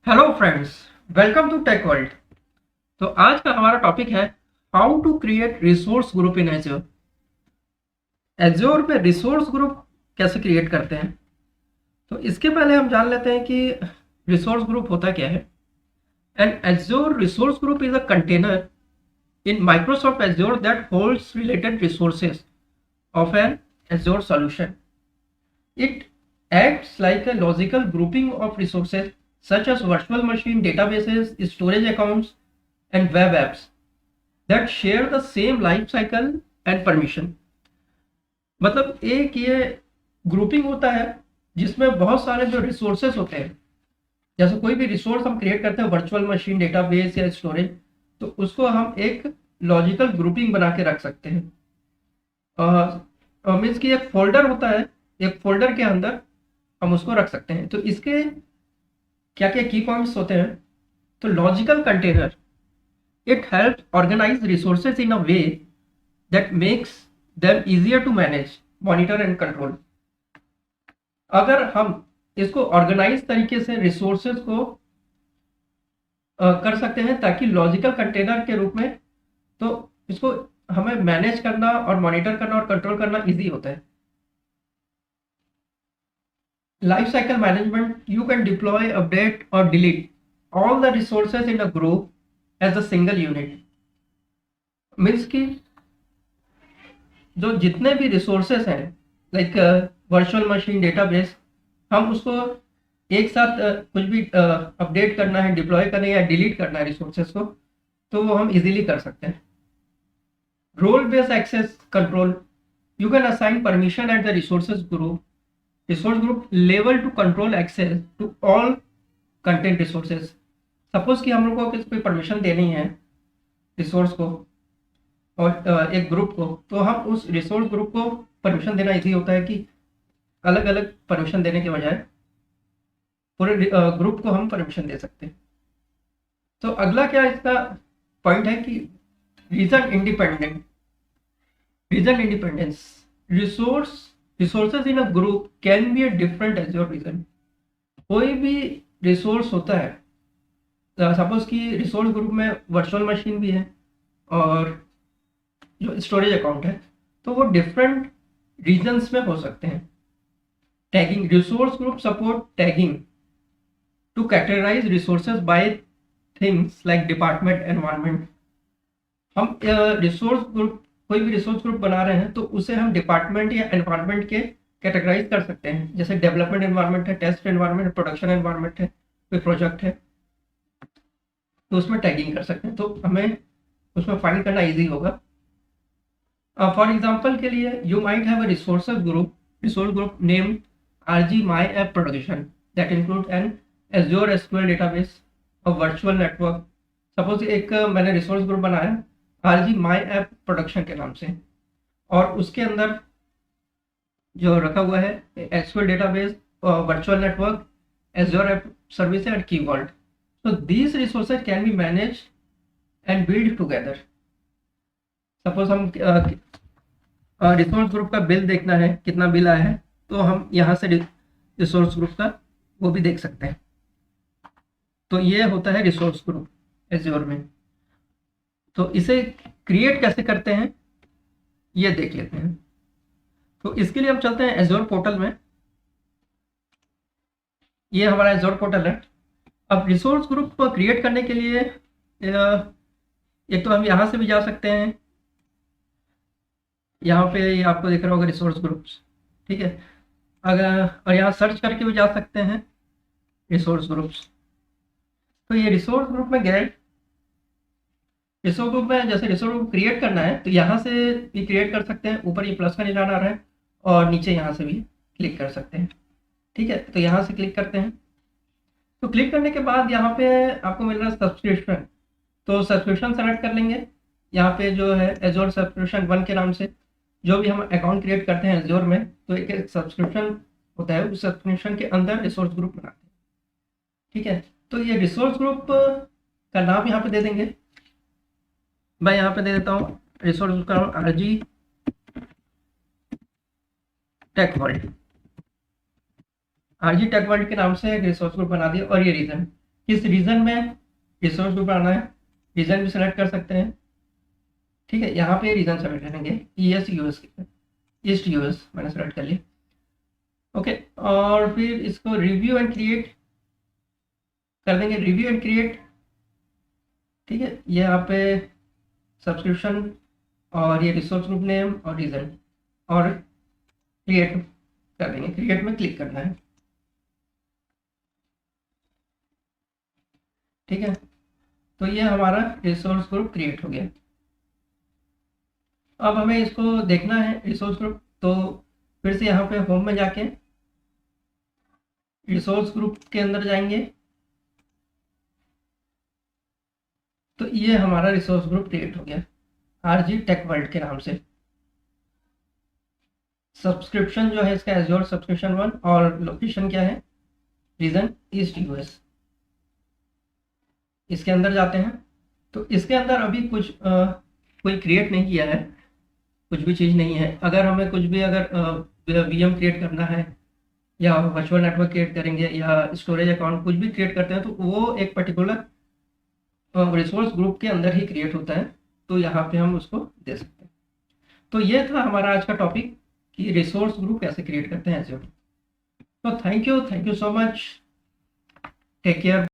Hello friends, welcome to tech world. तो आज का हमारा टॉपिक है how to create resource group in Azure. Azure पे रिसोर्स ग्रुप कैसे क्रिएट करते हैं। तो इसके पहले हम जान लेते हैं कि रिसोर्स ग्रुप होता क्या है। An Azure resource group is a container in Microsoft Azure that holds related resources of an Azure solution. It acts like a logical grouping of resources such as virtual machine databases, storage accounts, and web apps that share the same life cycle and permission. मतलब एक ये grouping होता है जिसमें बहुत सारे जो resources होते हैं, जैसे कोई भी रिसोर्स हम क्रिएट करते हैं वर्चुअल मशीन डेटाबेस या स्टोरेज, तो उसको हम एक लॉजिकल ग्रुपिंग बना के रख सकते हैं। मीन्स कि एक फोल्डर होता है, एक फोल्डर के अंदर हम उसको रख सकते हैं। तो इसके क्या क्या की पॉइंट्स होते हैं। तो logical container, it help organise resources in a way that makes them easier to manage, monitor and control. अगर हम इसको ऑर्गेनाइज तरीके से रिसोर्सेज को कर सकते हैं ताकि लॉजिकल कंटेनर के रूप में, तो इसको हमें मैनेज करना और मॉनिटर करना और कंट्रोल करना इजी होता है। Life cycle management, you can deploy, update, or delete all the resources in a group as a single unit. Means कि जो जितने भी रिसोर्सेस हैं, लाइक वर्चुअल मशीन डेटाबेस, हम उसको एक साथ कुछ भी अपडेट करना है, डिप्लॉय करना है या डिलीट करना है रिसोर्सेस को, तो वो हम इजीली कर सकते हैं। Role based access control, you can assign permission at the resource group level to control access to all content resources. Suppose कि हम लोग को किसी को परमिशन देनी है रिसोर्स को और एक ग्रुप को, तो हम उस रिसोर्स ग्रुप को परमिशन देना इजी होता है कि अलग अलग परमिशन देने के बजाय पूरे ग्रुप को हम परमिशन दे सकते हैं। तो अगला क्या इसका पॉइंट है कि region independence, resources in a group can be a different Azure region. कोई भी रिसोर्स होता है, सपोज कि रिसोर्स ग्रुप में वर्चुअल मशीन भी है और जो स्टोरेज अकाउंट है, तो वो डिफरेंट रीजन्स में हो सकते हैं। Tagging, resource group support tagging to categorise resources by things like department, environment. हम रिसोर्स ग्रुप, कोई भी रिसोर्स ग्रुप बना रहे हैं तो उसे हम डिपार्टमेंट या एनवायरनमेंट के कैटेगराइज कर सकते हैं। जैसे डेवलपमेंट एनवायरनमेंट है, टेस्ट एनवायरनमेंट, प्रोडक्शन एनवायरनमेंट है, कोई प्रोजेक्ट है, तो उसमें टैगिंग कर सकते हैं, तो हमें उसमें फाइंड करना इजी होगा। फॉर एग्जाम्पल के लिए you might have a resource group named RG My App Production that include an Azure SQL database, a virtual network। Suppose एक मैंने रिसोर्स ग्रुप बनाया RG My App Production के नाम से, और उसके अंदर जो रखा हुआ है SQL database, virtual network, Azure App Service and Key Vault। So these resources can be managed and built together। Suppose हम रिसोर्स ग्रुप का बिल देखना है, कितना बिल आया है, तो हम यहाँ से रिसोर्स ग्रुप का वो भी देख सकते हैं। तो ये होता है रिसोर्स ग्रुप एज्योर में। तो इसे क्रिएट कैसे करते हैं ये देख लेते हैं। तो इसके लिए हम चलते हैं एज्योर पोर्टल में। ये हमारा एज्योर पोर्टल है। अब रिसोर्स ग्रुप क्रिएट करने के लिए एक तो हम यहाँ से भी जा सकते हैं, यहाँ पे आपको दिख रहा होगा रिसोर्स ग्रुप्स, ठीक है। अगर और यहाँ सर्च करके भी जा सकते हैं रिसोर्स ग्रुप्स। तो ये रिसोर्स ग्रुप में गए, रिसोर्स ग्रुप में जैसे रिसोर्स ग्रुप क्रिएट करना है तो यहाँ से भी क्रिएट कर सकते हैं। ऊपर ये प्लस का निशान आ रहा है और नीचे यहाँ से भी क्लिक कर सकते हैं, ठीक है। तो यहाँ से क्लिक करते हैं। तो क्लिक करने के बाद यहाँ पे आपको मिल रहा है सब्सक्रिप्शन, तो सब्सक्रिप्शन सेलेक्ट कर लेंगे। यहाँ पे जो है एज्योर सब्सक्रिप्शन 1 के नाम से जो भी हम अकाउंट क्रिएट करते हैं एज्योर में, तो एक सब्सक्रिप्शन होता है, उस सब्सक्रिप्शन के अंदर रिसोर्स ग्रुप बनाते हैं, ठीक है। तो ये रिसोर्स ग्रुप का नाम यहाँ पे दे देंगे। मैं यहाँ पे दे देता हूँ रिसोर्स ग्रुप का नाम RG tech world. RG tech world के नाम से एक रिसोर्स ग्रुप बना दिया। और ये रीजन किस रीजन में रिसोर्स ग्रुप आना है, रीजन भी सेलेक्ट कर सकते हैं। ठीक है, यहाँ पे रीजन सेलेक्ट करेंगे ES US, ईस्ट US मैंने सेलेक्ट कर लिया। ओके, और फिर इसको रिव्यू एंड क्रिएट कर देंगे, रिव्यू एंड क्रिएट। ठीक है, ये यहाँ पे सब्सक्रिप्शन और ये रिसोर्स ग्रुप नेम और रीजन, और क्रिएट कर देंगे, क्रिएट में क्लिक करना है। ठीक है, तो ये हमारा रिसोर्स ग्रुप क्रिएट हो गया। अब हमें इसको देखना है रिसोर्स ग्रुप, तो फिर से यहाँ पे होम में जाके रिसोर्स ग्रुप के अंदर जाएंगे, तो ये हमारा रिसोर्स ग्रुप क्रिएट हो गया RG टेक वर्ल्ड के नाम से। सब्सक्रिप्शन जो है इसका एज्योर सब्सक्रिप्शन 1, और लोकेशन क्या है, रीजन ईस्ट US। इसके अंदर जाते हैं, तो इसके अंदर अभी कुछ कोई क्रिएट नहीं किया है, कुछ भी चीज़ नहीं है। अगर हमें कुछ भी अगर VM क्रिएट करना है या वर्चुअल नेटवर्क क्रिएट करेंगे या स्टोरेज अकाउंट कुछ भी क्रिएट करते हैं, तो वो एक पर्टिकुलर रिसोर्स ग्रुप के अंदर ही क्रिएट होता है, तो यहाँ पे हम उसको दे सकते हैं। तो ये था हमारा आज का टॉपिक कि रिसोर्स ग्रुप कैसे क्रिएट करते हैं एज़्योर। तो thank you so much, take care.